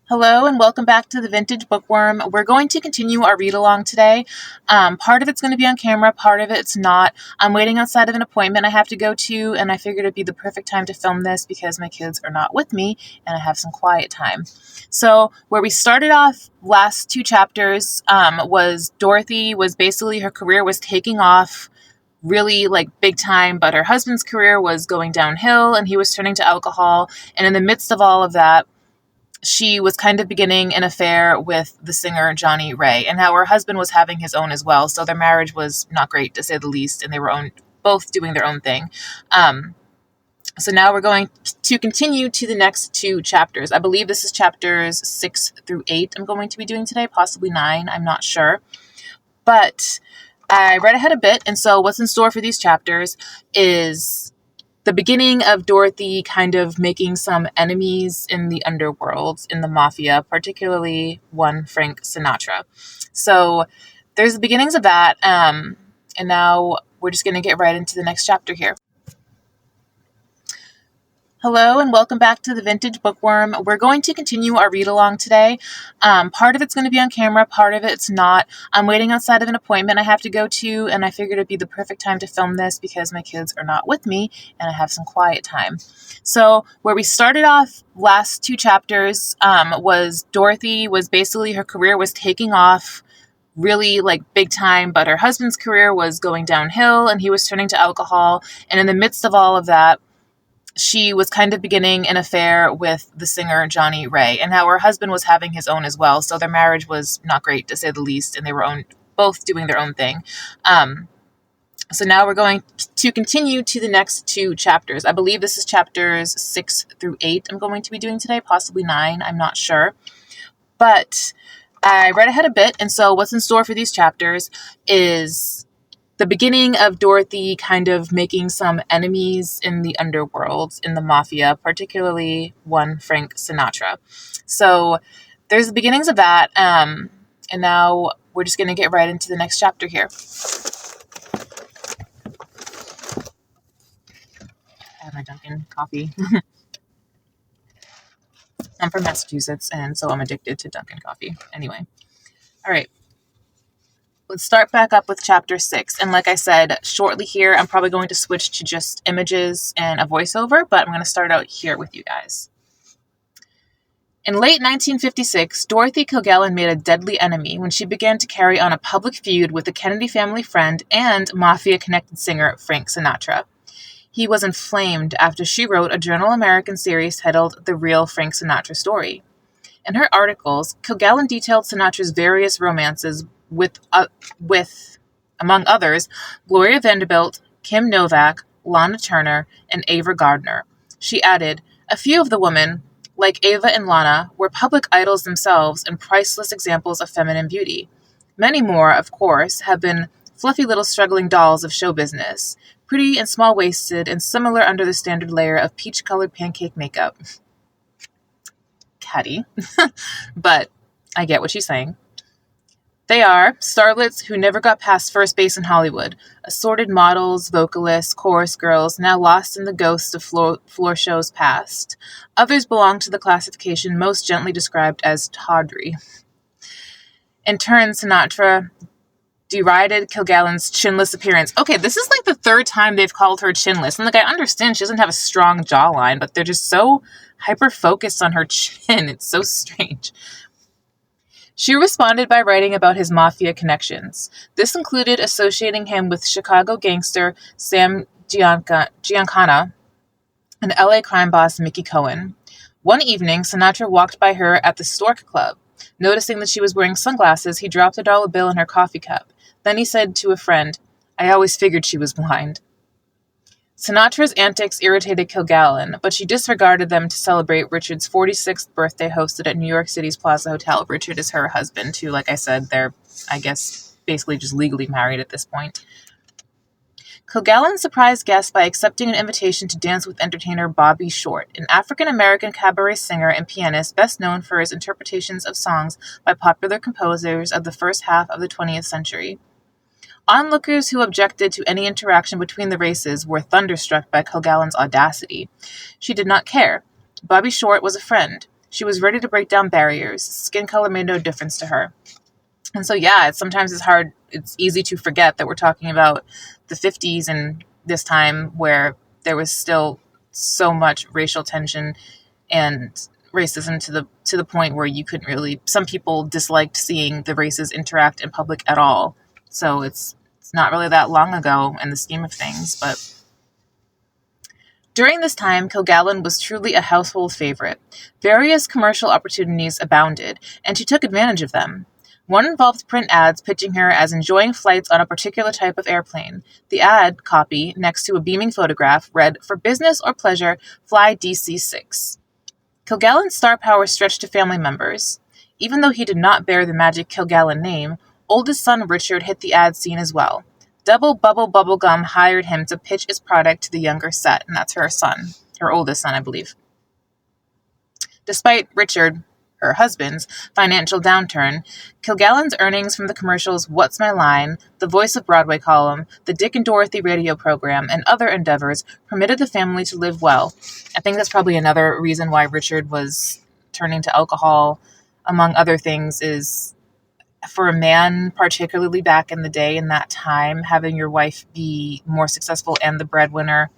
Hello and welcome back to the Vintage Bookworm. We're going to continue our read along today. Part of it's going to be on camera, part of it's not. I'm waiting outside of an appointment I have to go to, and I figured it'd be the perfect time to film this because my kids are not with me and I have some quiet time. So where we started off last two chapters was Dorothy was basically, her career was taking off really like big time, but her husband's career was going downhill and he was turning to alcohol. And in the midst of all of that, she was kind of beginning an affair with the singer Johnny Ray, and how her husband was having his own as well. So their marriage was not great, to say the least, and they were both doing their own thing. So now we're going to continue to the next two chapters. I believe this is chapters 6 through 8 I'm going to be doing today, possibly 9, I'm not sure. But I read ahead a bit, and so what's in store for these chapters is the beginning of Dorothy kind of making some enemies in the underworld, in the mafia, particularly one Frank Sinatra. So there's the beginnings of that, and now we're just going to get right into the next chapter here. Hello and welcome back to the Vintage Bookworm. We're going to continue our read along today. Part of it's going to be on camera, part of it's not. I'm waiting outside of an appointment I have to go to, and I figured it'd be the perfect time to film this because my kids are not with me and I have some quiet time. So where we started off last two chapters was Dorothy was basically, her career was taking off really like big time, but her husband's career was going downhill and he was turning to alcohol. And in the midst of all of that, she was kind of beginning an affair with the singer Johnny Ray, and how her husband was having his own as well. So their marriage was not great, to say the least, and they were both doing their own thing. So now we're going to continue to the next two chapters. I believe this is chapters 6 through 8 I'm going to be doing today, possibly 9, I'm not sure. But I read ahead a bit, and so what's in store for these chapters is the beginning of Dorothy kind of making some enemies in the underworld, in the mafia, particularly one Frank Sinatra. So there's the beginnings of that, and now we're just going to get right into the next chapter here. I have my Dunkin' coffee. I'm from Massachusetts, and so I'm addicted to Dunkin' coffee. Anyway, all right. Let's start back up with chapter 6. And like I said, shortly here, I'm probably going to switch to just images and a voiceover, but I'm going to start out here with you guys. In late 1956, Dorothy Kilgallen made a deadly enemy when she began to carry on a public feud with a Kennedy family friend and mafia-connected singer Frank Sinatra. He was inflamed after she wrote a Journal American series titled The Real Frank Sinatra Story. In her articles, Kilgallen detailed Sinatra's various romances with, among others, Gloria Vanderbilt, Kim Novak, Lana Turner, and Ava Gardner. She added, a few of the women, like Ava and Lana, were public idols themselves and priceless examples of feminine beauty. Many more, of course, have been fluffy little struggling dolls of show business, pretty and small-waisted and similar under the standard layer of peach-colored pancake makeup. Catty. But I get what she's saying. They are starlets who never got past first base in Hollywood, assorted models, vocalists, chorus girls, now lost in the ghosts of floor shows past. Others belong to the classification most gently described as tawdry. In turn, Sinatra derided Kilgallen's chinless appearance. Okay, this is like the third time they've called her chinless. And like, I understand she doesn't have a strong jawline, but they're just so hyper-focused on her chin. It's so strange. She responded by writing about his mafia connections. This included associating him with Chicago gangster Sam Giancana and LA crime boss Mickey Cohen. One evening, Sinatra walked by her at the Stork Club. Noticing that she was wearing sunglasses, he dropped a dollar bill in her coffee cup. Then he said to a friend, I always figured she was blind. Sinatra's antics irritated Kilgallen, but she disregarded them to celebrate Richard's 46th birthday hosted at New York City's Plaza Hotel. Richard is her husband, who, like I said, they're, I guess, basically just legally married at this point. Kilgallen surprised guests by accepting an invitation to dance with entertainer Bobby Short, an African-American cabaret singer and pianist best known for his interpretations of songs by popular composers of the first half of the 20th century. Onlookers who objected to any interaction between the races were thunderstruck by Kilgallen's audacity. She did not care. Bobby Short was a friend. She was ready to break down barriers. Skin color made no difference to her. And so, yeah, sometimes it's easy to forget that we're talking about the 50s and this time where there was still so much racial tension and racism to the point where you couldn't really, some people disliked seeing the races interact in public at all. So it's not really that long ago in the scheme of things, but during this time, Kilgallen was truly a household favorite. Various commercial opportunities abounded, and she took advantage of them. One involved print ads pitching her as enjoying flights on a particular type of airplane. The ad copy, next to a beaming photograph, read, "For business or pleasure, fly DC-6." Kilgallen's star power stretched to family members. Even though he did not bear the magic Kilgallen name, oldest son Richard hit the ad scene as well. Double Bubble Bubblegum hired him to pitch his product to the younger set, and that's her son, her oldest son, I believe. Despite Richard, her husband's, financial downturn, Kilgallen's earnings from the commercials What's My Line, the Voice of Broadway column, the Dick and Dorothy radio program, and other endeavors permitted the family to live well. I think that's probably another reason why Richard was turning to alcohol, among other things, is for a man, particularly back in the day, in that time, having your wife be more successful and the breadwinner,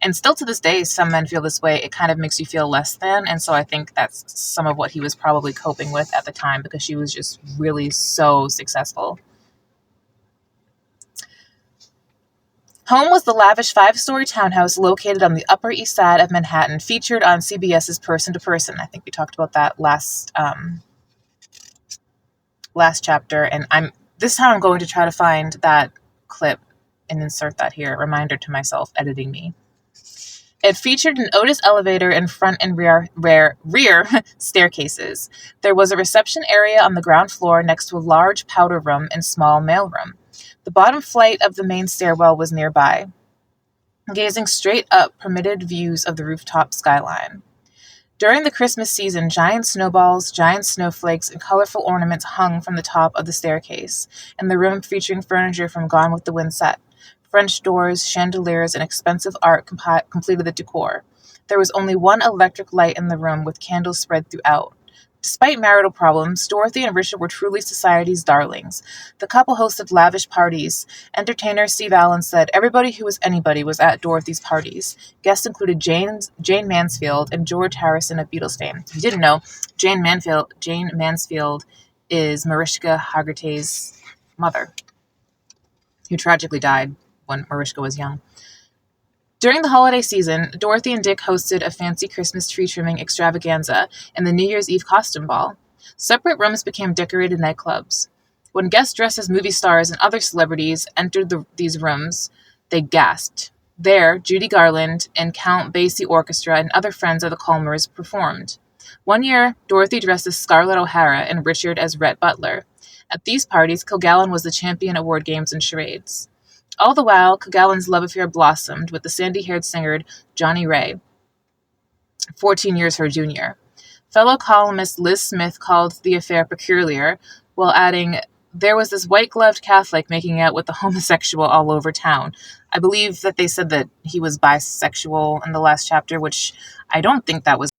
and still to this day, some men feel this way, it kind of makes you feel less than. And so I think that's some of what he was probably coping with at the time, because she was just really so successful. Home was the lavish 5-story townhouse located on the Upper East Side of Manhattan, featured on CBS's Person to Person. I think we talked about that last chapter, and this time I'm going to try to find that clip and insert that here. Reminder to myself, editing me. It featured an Otis elevator in front and rear staircases. There was a reception area on the ground floor next to a large powder room and small mailroom. The bottom flight of the main stairwell was nearby. Gazing straight up permitted views of the rooftop skyline. During the Christmas season, giant snowballs, giant snowflakes, and colorful ornaments hung from the top of the staircase, and the room featuring furniture from Gone with the Wind set. French doors, chandeliers, and expensive art completed the decor. There was only one electric light in the room, with candles spread throughout. Despite marital problems, Dorothy and Richard were truly society's darlings. The couple hosted lavish parties. Entertainer Steve Allen said everybody who was anybody was at Dorothy's parties. Guests included Jane Mansfield and George Harrison of Beatles fame. If you didn't know, Jane Mansfield is Mariska Hargitay's mother, who tragically died when Mariska was young. During the holiday season, Dorothy and Dick hosted a fancy Christmas tree trimming extravaganza and the New Year's Eve costume ball. Separate rooms became decorated nightclubs. When guests dressed as movie stars and other celebrities entered these rooms, they gasped. There, Judy Garland and Count Basie Orchestra and other friends of the Culmers performed. One year, Dorothy dressed as Scarlett O'Hara and Richard as Rhett Butler. At these parties, Kilgallen was the champion at word games and charades. All the while, Kilgallen's love affair blossomed with the sandy-haired singer Johnny Ray, 14 years her junior. Fellow columnist Liz Smith called the affair peculiar, while adding, "There was this white-gloved Catholic making out with a homosexual all over town." I believe that they said that he was bisexual in the last chapter, which I don't think that was.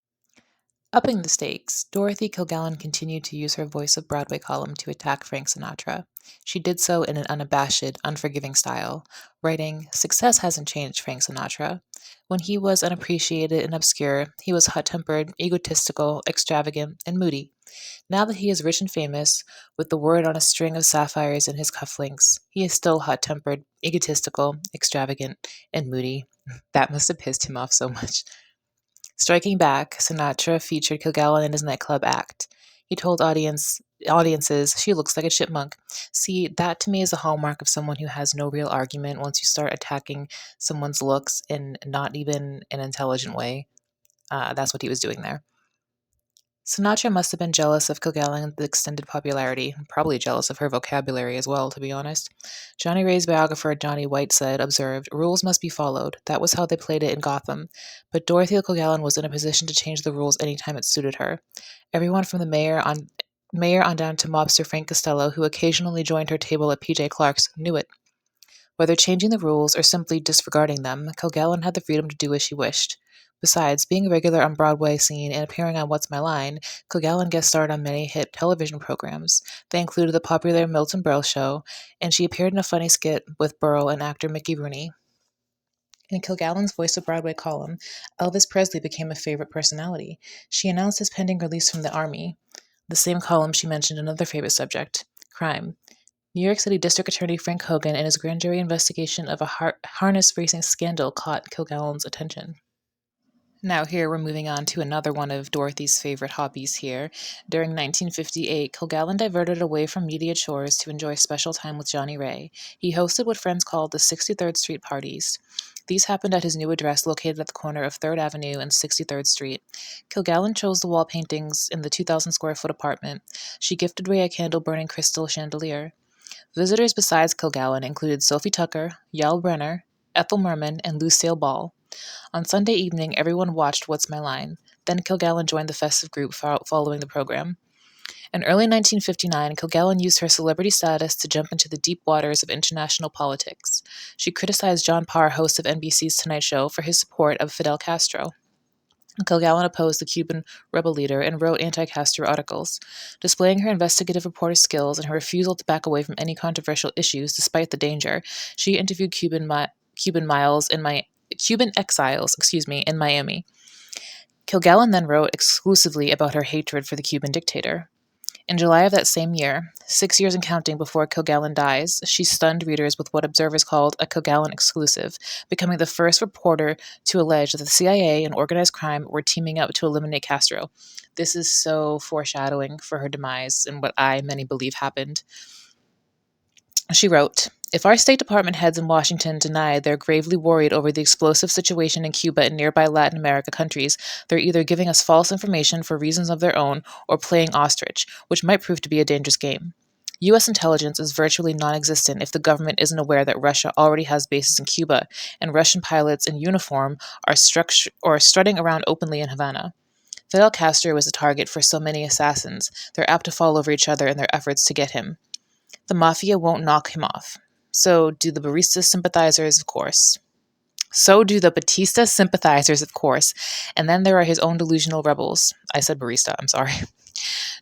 Upping the stakes, Dorothy Kilgallen continued to use her Voice of Broadway column to attack Frank Sinatra. She did so in an unabashed, unforgiving style, writing, "Success hasn't changed Frank Sinatra. When he was unappreciated and obscure, he was hot-tempered, egotistical, extravagant, and moody. Now that he is rich and famous, with the word on a string of sapphires in his cufflinks, he is still hot-tempered, egotistical, extravagant, and moody." That must have pissed him off so much. Striking back, Sinatra featured Kilgallen in his nightclub act. He told audiences, "She looks like a chipmunk." See, that to me is a hallmark of someone who has no real argument once you start attacking someone's looks in not even an intelligent way. That's what he was doing there. Sinatra must have been jealous of Kilgallen's extended popularity, probably jealous of her vocabulary as well, to be honest. Johnny Ray's biographer, Johnny White observed, "Rules must be followed. That was how they played it in Gotham. But Dorothy Kilgallen was in a position to change the rules anytime it suited her. Everyone from the mayor on down to mobster Frank Costello, who occasionally joined her table at PJ Clark's, knew it. Whether changing the rules or simply disregarding them, Kilgallen had the freedom to do as she wished. Besides being a regular on Broadway scene and appearing on What's My Line, Kilgallen guest starred on many hit television programs. They included the popular Milton Berle Show, and she appeared in a funny skit with Berle and actor Mickey Rooney. In Kilgallen's Voice of Broadway column, Elvis Presley became a favorite personality. She announced his pending release from the Army. The same column she mentioned another favorite subject, crime. New York City District Attorney Frank Hogan and his grand jury investigation of a harness racing scandal caught Kilgallen's attention. Now, here we're moving on to another one of Dorothy's favorite hobbies here. During 1958, Kilgallen diverted away from media chores to enjoy special time with Johnny Ray. He hosted what friends called the 63rd Street parties. These happened at his new address located at the corner of 3rd Avenue and 63rd Street. Kilgallen chose the wall paintings in the 2,000 square foot apartment. She gifted Ray a candle burning crystal chandelier. Visitors besides Kilgallen included Sophie Tucker, Yul Brynner, Ethel Merman, and Lucille Ball. On Sunday evening, everyone watched What's My Line. Then Kilgallen joined the festive group following the program. In early 1959, Kilgallen used her celebrity status to jump into the deep waters of international politics. She criticized John Parr, host of NBC's Tonight Show, for his support of Fidel Castro. Kilgallen opposed the Cuban rebel leader and wrote anti-Castro articles. Displaying her investigative reporter skills and her refusal to back away from any controversial issues despite the danger, she interviewed Cuban exiles, in Miami. Kilgallen then wrote exclusively about her hatred for the Cuban dictator. In July of that same year, 6 years and counting before Kilgallen dies, she stunned readers with what observers called a Kilgallen exclusive, becoming the first reporter to allege that the CIA and organized crime were teaming up to eliminate Castro. This is so foreshadowing for her demise and what many believe happened. She wrote, "If our State Department heads in Washington deny they're gravely worried over the explosive situation in Cuba and nearby Latin America countries, they're either giving us false information for reasons of their own or playing ostrich, which might prove to be a dangerous game. U.S. intelligence is virtually non-existent if the government isn't aware that Russia already has bases in Cuba, and Russian pilots in uniform are strutting around openly in Havana. Fidel Castro is a target for so many assassins, they're apt to fall over each other in their efforts to get him. The mafia won't knock him off. So do the Batista sympathizers, of course. And then there are his own delusional rebels. I said barista, I'm sorry.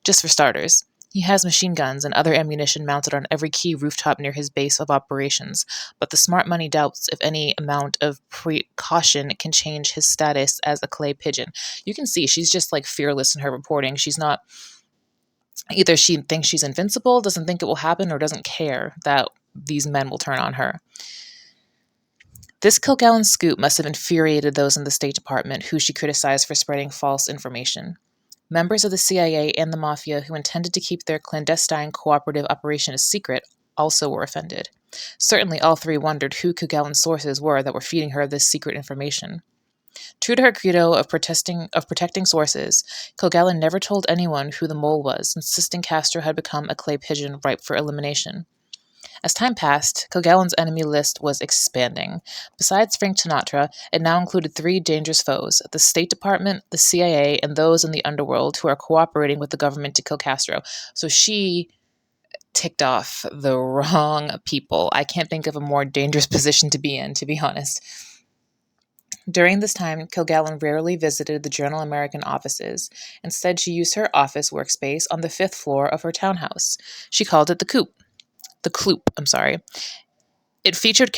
Just for starters, he has machine guns and other ammunition mounted on every key rooftop near his base of operations, but the smart money doubts if any amount of precaution can change his status as a clay pigeon. You can see she's just like fearless in her reporting. She's not... Either she thinks she's invincible, doesn't think it will happen, or doesn't care that these men will turn on her. This Kilgallen scoop must have infuriated those in the State Department who she criticized for spreading false information. Members of the CIA and the Mafia who intended to keep their clandestine cooperative operation a secret also were offended. Certainly all three wondered who Kilgallen's sources were that were feeding her this secret information. True to her credo of protecting sources, Kilgallen never told anyone who the mole was, insisting Castro had become a clay pigeon ripe for elimination. As time passed, Kilgallen's enemy list was expanding. Besides Frank Sinatra, it now included 3 dangerous foes: the State Department, the CIA, and those in the underworld who are cooperating with the government to kill Castro. So she ticked off the wrong people. I can't think of a more dangerous position to be in, to be honest. During this time, Kilgallen rarely visited the Journal American offices. Instead, she used her office workspace on the 5th floor of her townhouse. She called it the Cloop. It featured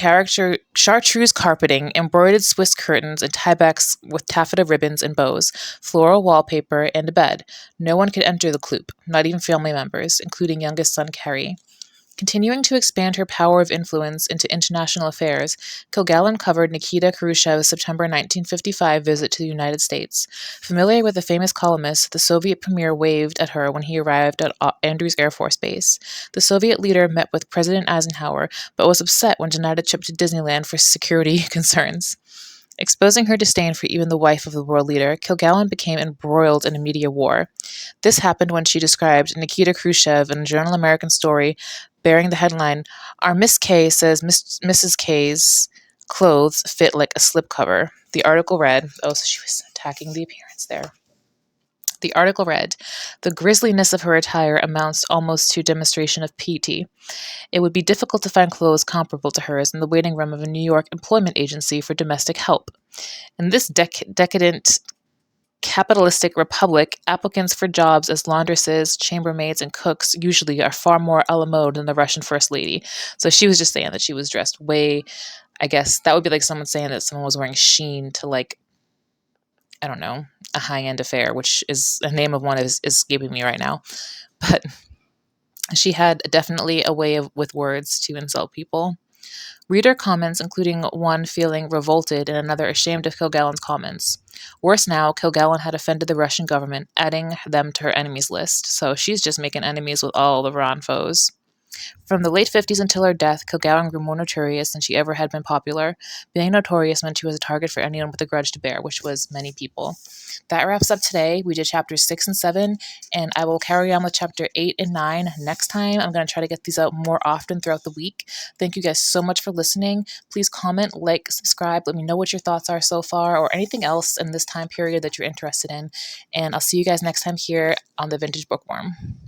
chartreuse carpeting, embroidered Swiss curtains, and tiebacks with taffeta ribbons and bows, floral wallpaper, and a bed. No one could enter the Cloop, not even family members, including youngest son Kerry. Continuing to expand her power of influence into international affairs, Kilgallen covered Nikita Khrushchev's September 1955 visit to the United States. Familiar with the famous columnist, the Soviet premier waved at her when he arrived at Andrews Air Force Base. The Soviet leader met with President Eisenhower, but was upset when denied a trip to Disneyland for security concerns. Exposing her disdain for even the wife of the world leader, Kilgallen became embroiled in a media war. This happened when she described Nikita Khrushchev in a Journal American story bearing the headline, "Our Miss K says Mrs. K's clothes fit like a slipcover." The article read, so she was attacking the appearance there. The article read, "The grisliness of her attire amounts almost to demonstration of piety. It would be difficult to find clothes comparable to hers in the waiting room of a New York employment agency for domestic help. In this decadent capitalistic republic, applicants for jobs as laundresses, chambermaids, and cooks usually are far more a la mode than the Russian first lady." So she was just saying that she was dressed way, I guess that would be like someone saying that someone was wearing sheen to, like, I don't know, a high end affair, which is the name of one is escaping me right now. But she had definitely a way with words to insult people. Reader comments, including one feeling revolted and another ashamed of Kilgallen's comments. Worse now, Kilgallen had offended the Russian government, adding them to her enemies list, so she's just making enemies with all the Iran foes. From the late 50s until her death, Kilgallen grew more notorious than she ever had been popular. Being notorious meant she was a target for anyone with a grudge to bear, which was many people. That wraps up today. We did chapters 6 and 7, and I will carry on with chapter 8 and 9 next time. I'm going to try to get these out more often throughout the week. Thank you guys so much for listening. Please comment, like, subscribe. Let me know what your thoughts are so far, or anything else in this time period that you're interested in. And I'll see you guys next time here on the Vintage Bookworm.